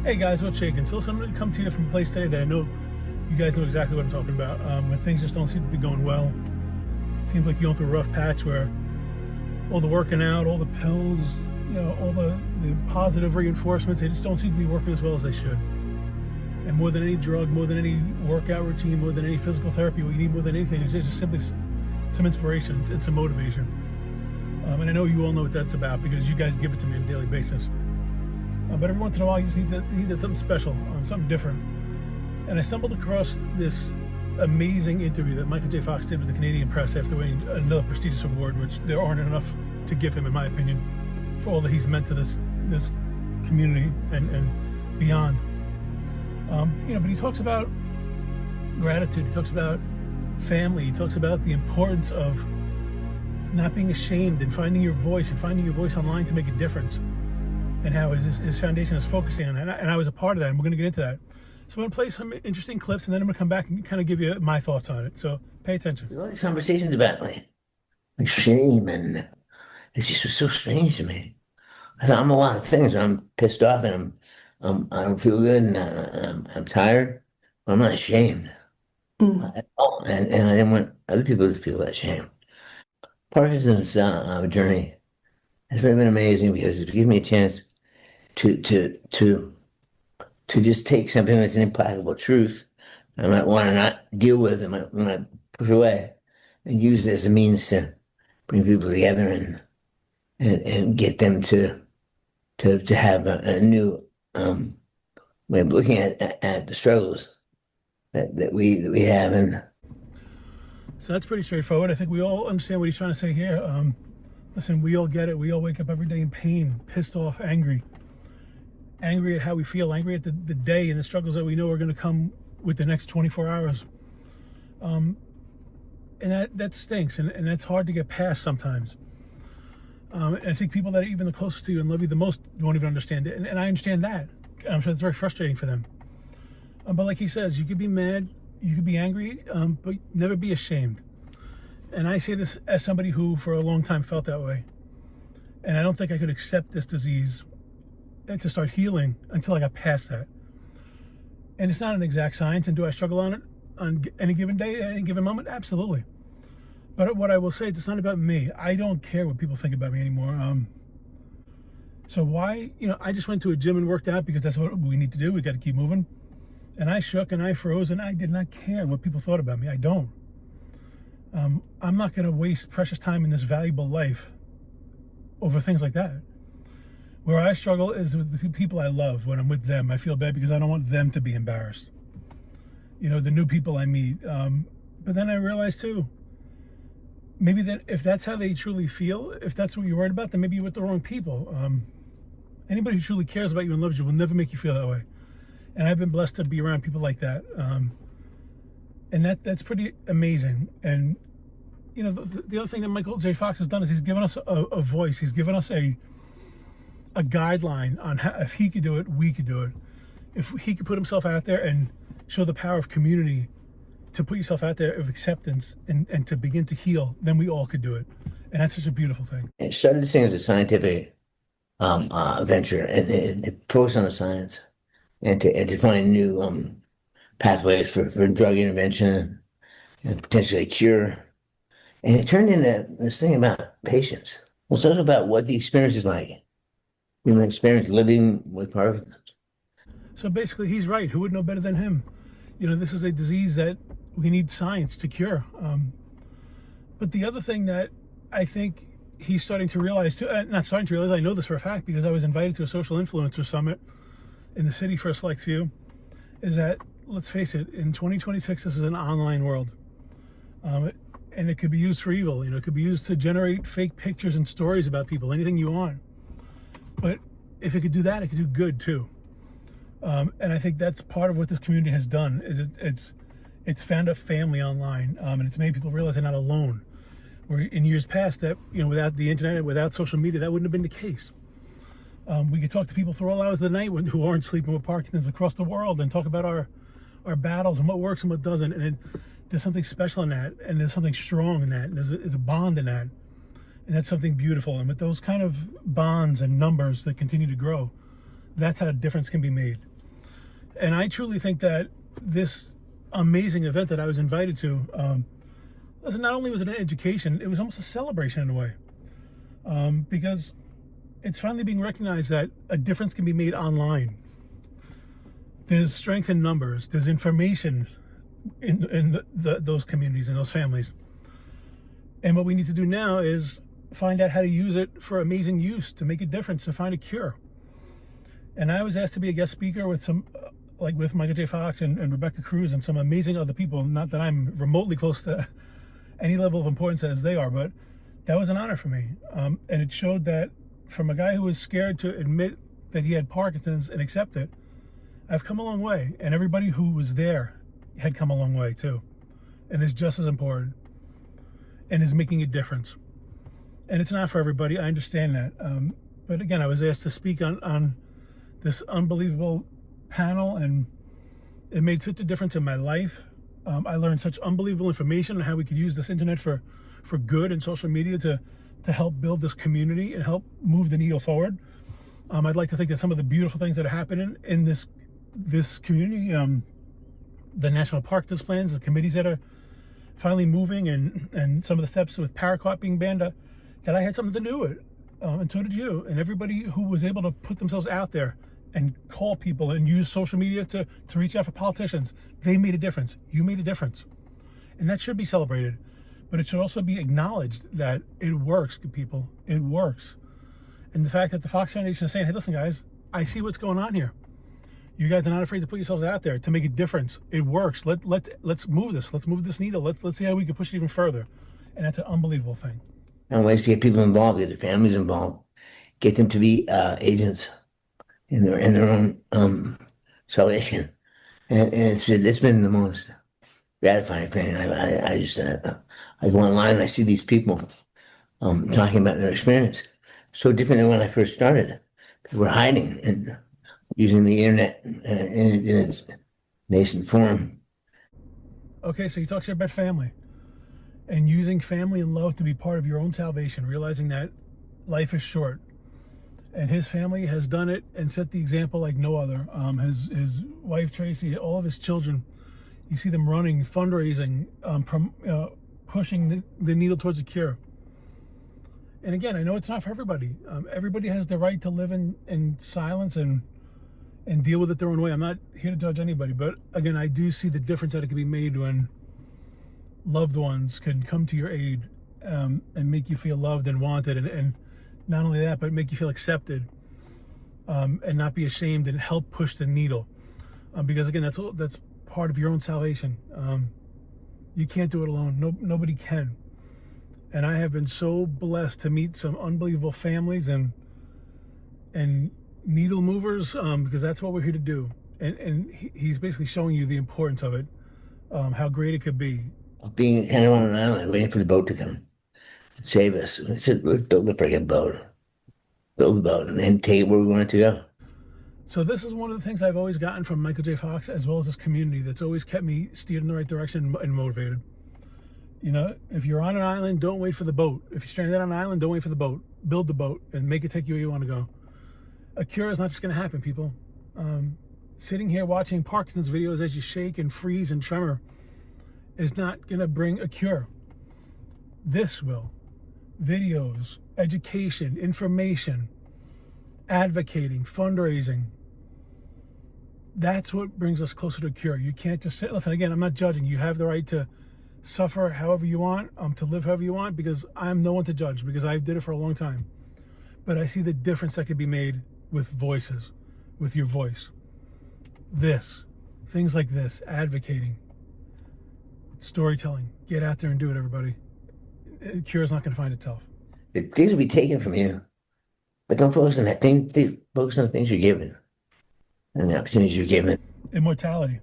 Hey guys, what's shaking? So listen, I'm going to come to you from a place today that I know you guys know exactly what I'm talking about. When things just don't seem to be going well, seems like you're going through a rough patch where all the working out, all the pills, all the positive reinforcements, they just don't seem to be working as well as they should. And more than any drug, more than any workout routine, more than any physical therapy, what you need more than anything is just simply some inspiration and some motivation. And I know you all know what that's about because you guys give it to me on a daily basis. But every once in a while, you just need something special, something different. And I stumbled across this amazing interview that Michael J. Fox did with the Canadian Press after winning another prestigious award, which there aren't enough to give him, in my opinion, for all that he's meant to this community and beyond. But he talks about gratitude. He talks about family. He talks about the importance of not being ashamed and finding your voice online to make a difference. And how his foundation is focusing on that. And I was a part of that, and we're going to get into that. So I'm going to play some interesting clips, and then I'm going to come back and kind of give you my thoughts on it. So pay attention. All these conversations about like shame, and it just was so strange to me. I thought I'm a lot of things. I'm pissed off, and I don't feel good, and I'm tired. But I'm not ashamed at all, and I didn't want other people to feel that shame. Parkinson's journey has really been amazing because it's given me a chance to just take something that's an implacable truth I might want to not deal with, I might want to push away, and use it as a means to bring people together and get them to have a new way of looking at the struggles that we have. And so that's pretty straightforward. I think we all understand what he's trying to say here. Listen, we all get it. We all wake up every day in pain, pissed off, angry at how we feel, angry at the day and the struggles that we know are going to come with the next 24 hours. And that stinks, and that's hard to get past sometimes. And I think people that are even the closest to you and love you the most won't even understand it. And I understand that. I'm sure it's very frustrating for them. But like he says, you could be mad, you could be angry, but never be ashamed. And I say this as somebody who for a long time felt that way. And I don't think I could accept this disease and to start healing until I got past that. And it's not an exact science. And do I struggle on it on any given day, any given moment? Absolutely. But what I will say is it's not about me. I don't care what people think about me anymore. So why, I just went to a gym and worked out because that's what we need to do. We got to keep moving. And I shook and I froze and I did not care what people thought about me. I don't. I'm not going to waste precious time in this valuable life over things like that. Where I struggle is with the people I love. When I'm with them, I feel bad because I don't want them to be embarrassed. The new people I meet. But then I realize too, maybe that if that's how they truly feel, if that's what you're worried about, then maybe you're with the wrong people. Anybody who truly cares about you and loves you will never make you feel that way. And I've been blessed to be around people like that. And that's pretty amazing. And, the other thing that Michael J. Fox has done is he's given us a voice. He's given us a guideline on how, if he could do it, we could do it. If he could put himself out there and show the power of community, to put yourself out there of acceptance and to begin to heal, then we all could do it. And that's such a beautiful thing. It started this thing as a scientific venture, and it focused on the science and to find new pathways for drug intervention and potentially a cure. And it turned into this thing about patience. Well, it's also about what the experience is like. Human experience living with Parkinson's. So basically, he's right. Who would know better than him? This is a disease that we need science to cure. But the other thing that I think he's starting to realize, too, not starting to realize, I know this for a fact because I was invited to a social influencer summit in the city for a select few, is that, let's face it, in 2026, this is an online world. And it could be used for evil. It could be used to generate fake pictures and stories about people, anything you want. But if it could do that, it could do good too. And I think that's part of what this community has done. Is it's found a family online, and it's made people realize they're not alone. Where in years past, that without the internet, without social media, that wouldn't have been the case. We could talk to people through all hours of the night who aren't sleeping with Parkinson's across the world and talk about our battles and what works and what doesn't. And there's something special in that, and there's something strong in that, and there's a bond in that. And that's something beautiful. And with those kind of bonds and numbers that continue to grow, that's how a difference can be made. And I truly think that this amazing event that I was invited to, listen, not only was it an education, it was almost a celebration in a way, because it's finally being recognized that a difference can be made online. There's strength in numbers. There's information in those communities and those families. And what we need to do now is find out how to use it for amazing use, to make a difference, to find a cure. And I was asked to be a guest speaker with some, like with Michael J. Fox and Rebecca Cruz and some amazing other people. Not that I'm remotely close to any level of importance as they are, but that was an honor for me. And it showed that from a guy who was scared to admit that he had Parkinson's and accept it, I've come a long way. And everybody who was there had come a long way too. And is just as important and is making a difference. And it's not for everybody. I understand that. But again, I was asked to speak on this unbelievable panel, and it made such a difference in my life. I learned such unbelievable information on how we could use this internet for good and social media to help build this community and help move the needle forward. I'd like to think that some of the beautiful things that are happening in this community, the national park displays, the committees that are finally moving, and some of the steps with paraquat being banned, that I had something to do with, and so did you. And everybody who was able to put themselves out there and call people and use social media to reach out for politicians, they made a difference. You made a difference. And that should be celebrated. But it should also be acknowledged that it works, good people. It works. And the fact that the Fox Foundation is saying, hey, listen, guys, I see what's going on here. You guys are not afraid to put yourselves out there to make a difference. It works. Let's move this. Let's move this needle. Let's see how we can push it even further. And that's an unbelievable thing. And ways to get people involved, get the families involved, get them to be agents in their own salvation. And it's been the most gratifying thing. I just I go online and I see these people talking about their experience. So different than when I first started. People were hiding and using the internet in its nascent form. Okay, so you talked here about family and using family and love to be part of your own salvation, realizing that life is short. And his family has done it and set the example like no other. His wife, Tracy, all of his children, you see them running, fundraising, pushing the needle towards a cure. And again, I know it's not for everybody. Everybody has the right to live in silence and deal with it their own way. I'm not here to judge anybody, but again, I do see the difference that it can be made when loved ones can come to your aid and make you feel loved and wanted, and not only that, but make you feel accepted, and not be ashamed, and help push the needle. Because again, that's part of your own salvation. You can't do it alone. Nobody can. And I have been so blessed to meet some unbelievable families and needle movers, because that's what we're here to do. And he's basically showing you the importance of it, how great it could be. Being kind of on an island, waiting for the boat to come save us. I said, let's build a freaking boat. Build the boat and then take it where we want it to go. So this is one of the things I've always gotten from Michael J. Fox, as well as this community, that's always kept me steered in the right direction and motivated. You know, if you're on an island, don't wait for the boat. If you're stranded on an island, don't wait for the boat. Build the boat and make it take you where you want to go. A cure is not just going to happen, people. Sitting here watching Parkinson's videos as you shake and freeze and tremor is not going to bring a cure. This will. Videos, education, information, advocating, fundraising. That's what brings us closer to a cure. You can't just sit. Listen, again, I'm not judging. You have the right to suffer however you want, to live however you want, because I'm no one to judge, because I did it for a long time. But I see the difference that could be made with voices, with your voice. Things like this, advocating, storytelling. Get out there and do it, everybody. The cure is not going to find itself. Things will be taken from you, but don't focus on that. Focus on the things you're given and the opportunities you're given. Immortality.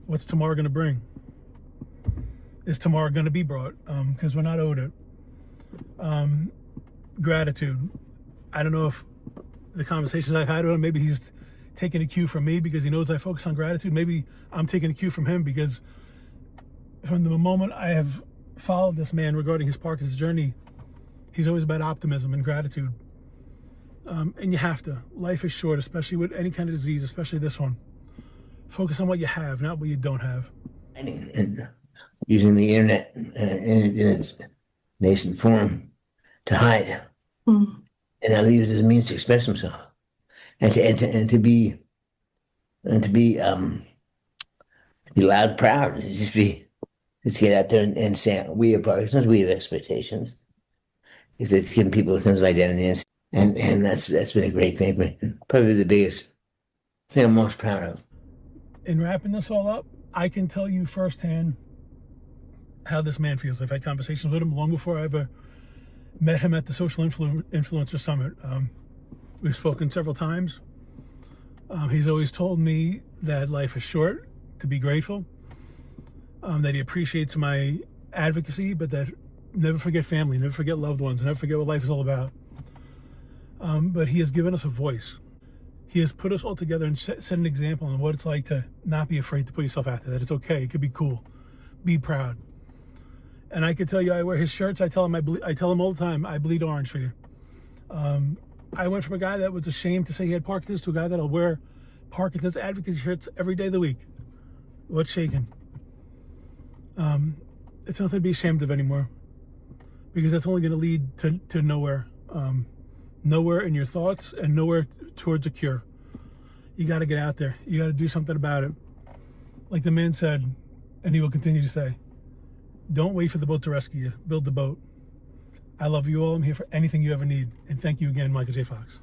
What's tomorrow going to bring? Is tomorrow going to be brought? Because we're not owed it. Gratitude. I don't know if the conversations I've had with him, maybe he's taking a cue from me because he knows I focus on gratitude. Maybe I'm taking a cue from him because from the moment I have followed this man regarding his Parkinson's journey, he's always about optimism and gratitude. And you have to. Life is short, especially with any kind of disease, especially this one. Focus on what you have, not what you don't have. And using the internet in its nascent form to hide, Mm. and not use it as a means to express himself, and to be be loud, proud, to just be just get out there and say we are Parkinson's, we have expectations. It's giving people a sense of identity, and that's been a great thing for me. Probably the biggest thing I'm most proud of. In wrapping this all up, I can tell you firsthand how this man feels. I've had conversations with him long before I ever met him at the Social Influencer Summit. We've spoken several times. He's always told me that life is short, to be grateful, that he appreciates my advocacy, but that never forget family, never forget loved ones, never forget what life is all about. But he has given us a voice. He has put us all together and set an example on what it's like to not be afraid to put yourself out there, that it's okay, it could be cool, be proud. And I can tell you, I wear his shirts. I tell him all the time, I bleed orange for you. I went from a guy that was ashamed to say he had Parkinson's to a guy that'll wear Parkinson's advocacy shirts every day of the week. What's shaking? It's nothing to be ashamed of anymore, because that's only going to lead to nowhere. Nowhere in your thoughts and nowhere towards a cure. You got to get out there. You got to do something about it. Like the man said, and he will continue to say, don't wait for the boat to rescue you. Build the boat. I love you all. I'm here for anything you ever need. And thank you again, Michael J. Fox.